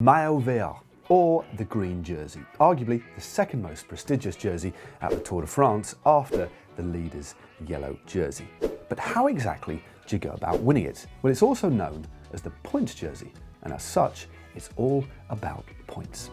Maillot vert, or the green jersey, arguably the second most prestigious jersey at the Tour de France after the leader's yellow jersey. But how exactly do you go about winning it? Well, it's also known as the points jersey, and as such, it's all about points.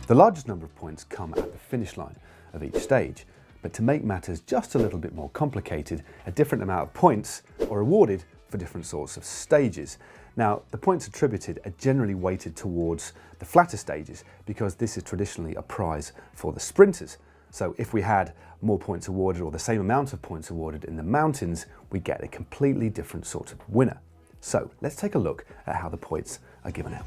The largest number of points come at the finish line of each stage, but to make matters just a little bit more complicated, a different amount of points are awarded for different sorts of stages. Now, the points attributed are generally weighted towards the flatter stages because this is traditionally a prize for the sprinters. So if we had more points awarded or the same amount of points awarded in the mountains, we get a completely different sort of winner. So let's take a look at how the points are given out.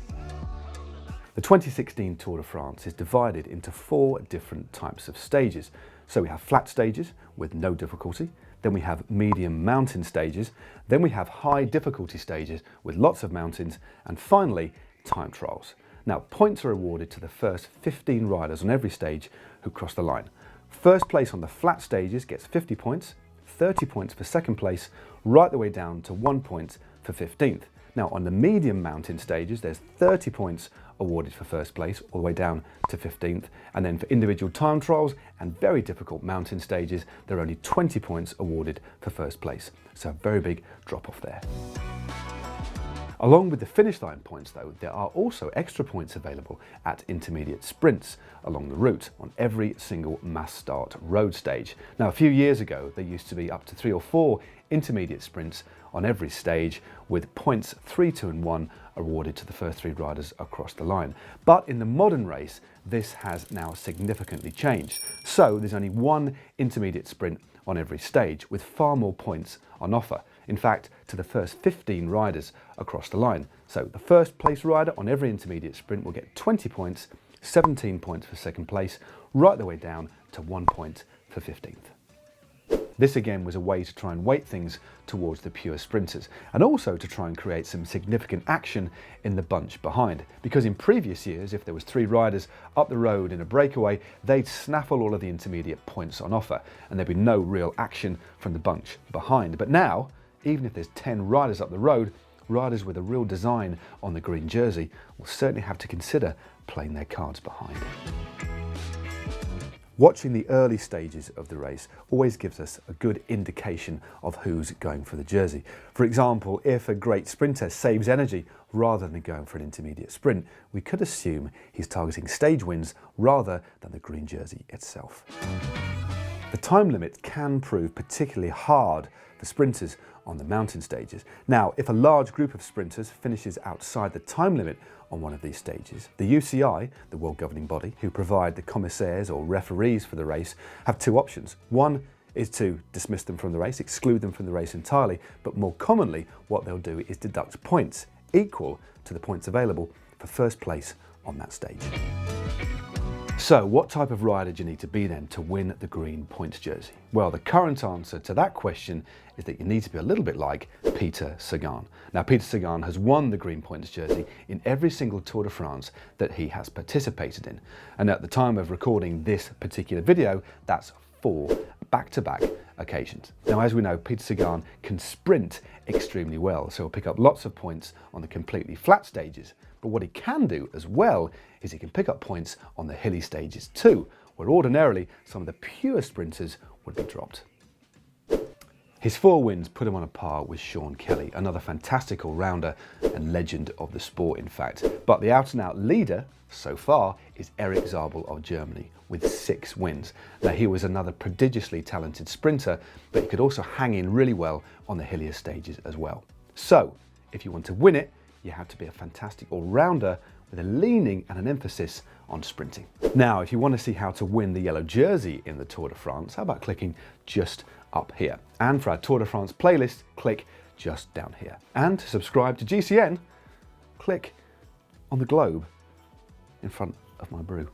The 2016 Tour de France is divided into 4 different types of stages. So we have flat stages with no difficulty, then we have medium mountain stages, then we have high difficulty stages with lots of mountains, and finally time trials. Now, points are awarded to the first 15 riders on every stage who cross the line. First place on the flat stages gets 50 points, 30 points for second place, right the way down to 1 point for 15th. Now, on the medium mountain stages, there's 30 points awarded for first place, all the way down to 15th. And then for individual time trials and very difficult mountain stages, there are only 20 points awarded for first place. So a very big drop off there. Along with the finish line points though, there are also extra points available at intermediate sprints along the route on every single mass start road stage. Now, a few years ago, there used to be up to 3 or 4 intermediate sprints on every stage with points 3, 2 and 1 awarded to the first 3 riders across the line. But in the modern race, this has now significantly changed. So there's only 1 intermediate sprint on every stage with far more points on offer. In fact, to the first 15 riders across the line. So the first place rider on every intermediate sprint will get 20 points, 17 points for second place, right the way down to 1 point for 15th. This again was a way to try and weight things towards the pure sprinters, and also to try and create some significant action in the bunch behind. Because in previous years, if there was 3 riders up the road in a breakaway, they'd snaffle all of the intermediate points on offer, and there'd be no real action from the bunch behind. But now, even if there's 10 riders up the road, riders with a real design on the green jersey will certainly have to consider playing their cards behind. Watching the early stages of the race always gives us a good indication of who's going for the jersey. For example, if a great sprinter saves energy rather than going for an intermediate sprint, we could assume he's targeting stage wins rather than the green jersey itself. The time limit can prove particularly hard for sprinters on the mountain stages. Now, if a large group of sprinters finishes outside the time limit on one of these stages, the UCI, the world governing body, who provide the commissaires or referees for the race, have 2 options. One is to dismiss them from the race, exclude them from the race entirely, but more commonly, what they'll do is deduct points equal to the points available for first place on that stage. So what type of rider do you need to be then to win the green points jersey? Well, the current answer to that question is that you need to be a little bit like Peter Sagan. Now, Peter Sagan has won the green points jersey in every single Tour de France that he has participated in. And at the time of recording this particular video, that's 4 back-to-back occasions. Now, as we know, Peter Sagan can sprint extremely well, so he'll pick up lots of points on the completely flat stages. But what he can do as well is he can pick up points on the hilly stages too, where ordinarily some of the pure sprinters would be dropped. His 4 wins put him on a par with Sean Kelly, another fantastic all-rounder and legend of the sport, in fact. But the out-and-out leader so far is Erik Zabel of Germany with 6 wins. Now, he was another prodigiously talented sprinter, but he could also hang in really well on the hillier stages as well. So, if you want to win it, you have to be a fantastic all-rounder with a leaning and an emphasis on sprinting. Now, if you want to see how to win the yellow jersey in the Tour de France, how about clicking just up here? And for our Tour de France playlist, click just down here. And to subscribe to GCN, click on the globe in front of my brew.